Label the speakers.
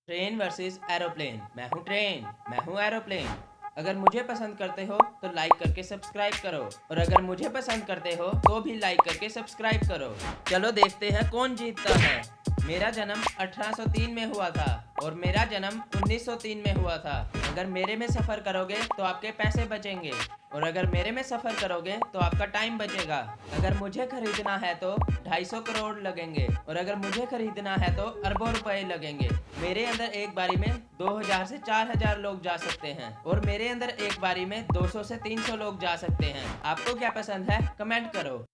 Speaker 1: Train versus aeroplane. मैं हूँ train, मैं हूँ एरोप्लेन। अगर मुझे पसंद करते हो तो लाइक करके सब्सक्राइब करो, और अगर मुझे पसंद करते हो तो भी लाइक करके सब्सक्राइब करो। चलो देखते हैं कौन जीतता है। मेरा जन्म 1803 में हुआ था और मेरा जन्म 1903 में हुआ था। अगर मेरे में सफ़र करोगे तो आपके पैसे बचेंगे, और अगर मेरे में सफ़र करोगे तो आपका टाइम बचेगा। अगर मुझे खरीदना है तो 250 करोड़ लगेंगे, और अगर मुझे खरीदना है तो अरबों रुपए लगेंगे। मेरे अंदर एक बारी में 2000 से 4000 लोग जा सकते हैं, और मेरे अंदर एक बारी में 200 से 300 लोग जा सकते हैं। आपको क्या पसंद है, कमेंट करो।